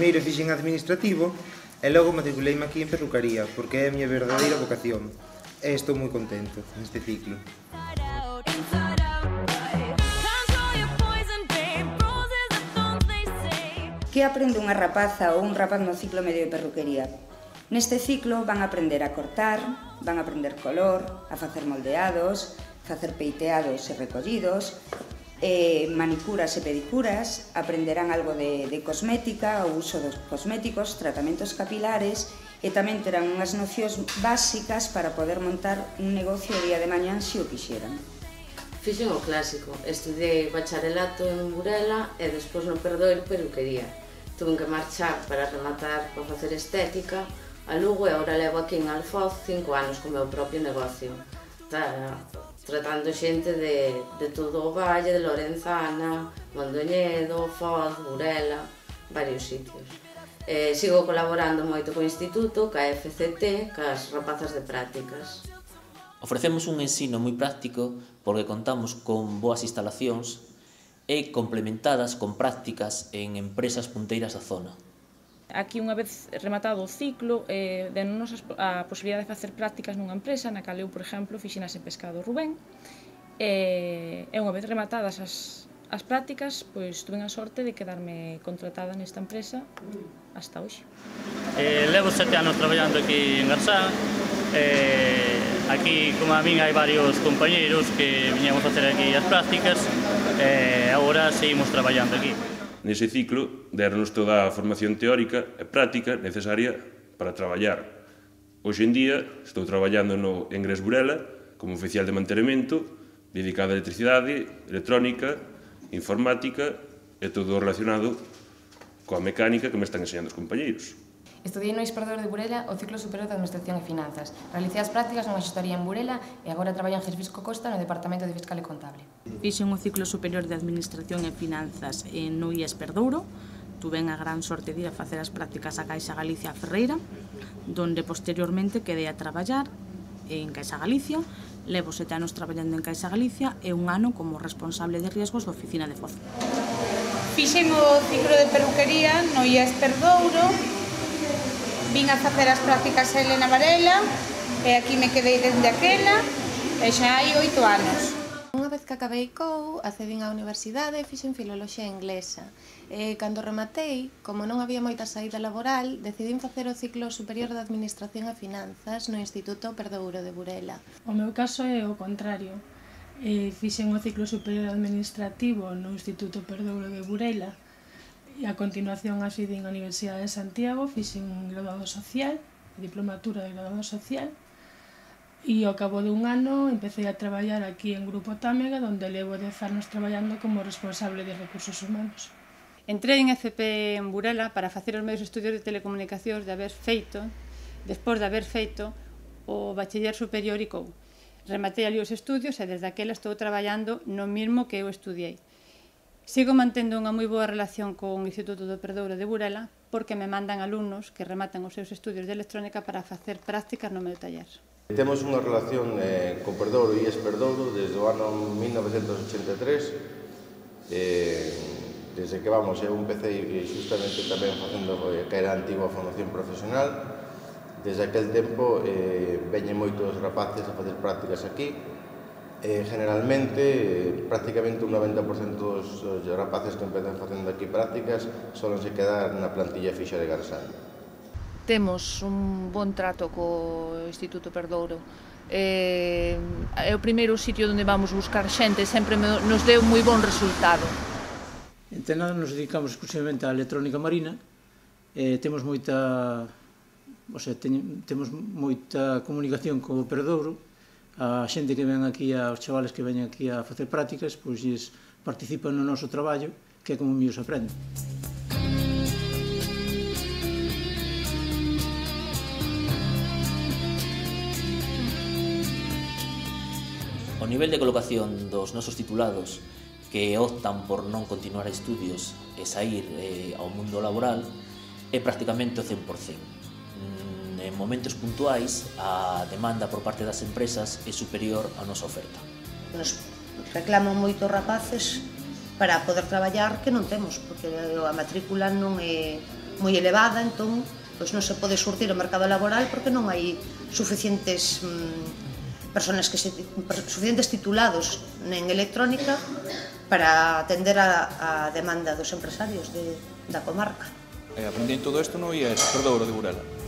primeiro fixen administrativo e logo matriculeime aquí en perrucaría, porque é a miña verdadeira vocación. E estou moi contento neste ciclo. Que aprende unha rapaza ou un rapaz no ciclo medio de perruquería? Neste ciclo van a aprender a cortar, van a aprender color, a facer moldeados, facer peiteados e recollidos, manicuras e pedicuras, aprenderán algo de cosmética, o uso dos cosméticos, tratamentos capilares e tamén terán unhas nocións básicas para poder montar un negocio o día de mañán se o quixeran. Fixen o clásico, estudiei bacharelato en Burela e despois no Perdoiro peruquería. Tuve que marchar para rematar para facer estética a Lugo e agora levo aquí en Alfoz 5 anos co meu propio negocio, tratando xente de todo o Valle, de Lorenzana, Mondoñedo, Foz, Burela, varios sitios. Sigo colaborando moito co Instituto, ca FCT, cas rapazas de prácticas. Ofrecemos un ensino moi práctico porque contamos con boas instalacións e complementadas con prácticas en empresas punteiras da zona. Aquí, unha vez rematado o ciclo, denos a posibilidade de facer prácticas nunha empresa na cal eu, por exemplo, fixenas en Pescado Rubén, e unha vez rematadas as prácticas, pois tuve a sorte de quedarme contratada nesta empresa hasta hoxe. Levo 7 anos traballando aquí en Garzán. Aquí, como a min, hai varios compañeiros que viñamos a facer aquí as prácticas e agora seguimos traballando aquí. Nese ciclo, deronnos toda a formación teórica e práctica necesaria para traballar. Hoxe en día, estou traballando no Engres Burela como oficial de mantenimento, dedicado a electricidade, electrónica, informática e todo relacionado coa mecánica que me están enseñando os compañeiros. Estudiei no Perdoiro de Burela o ciclo superior de Administración e Finanzas. Realicei as prácticas nunha xestoría en Burela e agora traballo en Gesfisco Costa no Departamento de Fiscal e Contable. Fixen o ciclo superior de Administración e Finanzas no IES Perdouro. Tuve a gran sorte de ir a facer as prácticas a Caixa Galicia Ferreira, donde posteriormente quedei a traballar en Caixa Galicia. Levo 7 anos traballando en Caixa Galicia e 1 ano como responsable de riesgos da oficina de Foz. Fixen o ciclo de perruquería no IES Perdouro. Vin a facer as prácticas a Elena Varela e aquí me quedei dende aquela e xa hai 8 anos. Unha vez que acabei COU, accedín á universidade e fixen filoloxía inglesa. Cando rematei, como non había moita saída laboral, decidín facer o ciclo superior de Administración e Finanzas no Instituto Perdouro de Burela. O meu caso é o contrario. Fixen o ciclo superior administrativo no Instituto Perdouro de Burela e a continuación asidín a Universidade de Santiago, fixen un graduado social, diplomatura de graduado social, e ao cabo de 1 ano empecé a traballar aquí en Grupo Támega, onde levo 10 anos traballando como responsable de recursos humanos. Entrei en FP en Burela para facer os meus estudios de telecomunicacións despois de haber feito o bachiller superior ICOU. Rematei ali os estudios e desde aquela estou traballando no mismo que eu estudiei. Sigo mantendo unha moi boa relación con o Instituto do Perdouro de Burela porque me mandan alumnos que rematan os seus estudios de electrónica para facer prácticas no meu taller. Temos unha relación co Perdouro e IES Perdouro desde o ano 1983. Desde que eu empecé justamente tamén facendo que era a antigua formación profesional. Desde aquel tempo veñen moitos rapaces a facer prácticas aquí. Generalmente, prácticamente un 90% dos rapaces que empezan facendo aquí prácticas solense quedar na plantilla fixa de Garzán. Temos un bon trato co Instituto Perdouro. É o primeiro sitio onde vamos buscar xente, sempre nos deu moi bon resultado. En Tenada nos dedicamos exclusivamente á electrónica marina. Temos moita comunicación co Perdouro. A xente que ven aquí, os chavales que veñen aquí a facer prácticas, pois participan no noso traballo, que é como míos aprenden. O nivel de colocación dos nosos titulados que optan por non continuar estudios e sair ao mundo laboral é prácticamente o 100%. En momentos puntuais, a demanda por parte das empresas é superior á nosa oferta. Nos reclaman moitos rapaces para poder traballar que non temos, porque a matrícula non é moi elevada, entón pois non se pode surtir o mercado laboral porque non hai suficientes suficientes titulados en electrónica para atender a demanda dos empresarios da comarca. Aprendí todo isto no IES Perdouro de Burela.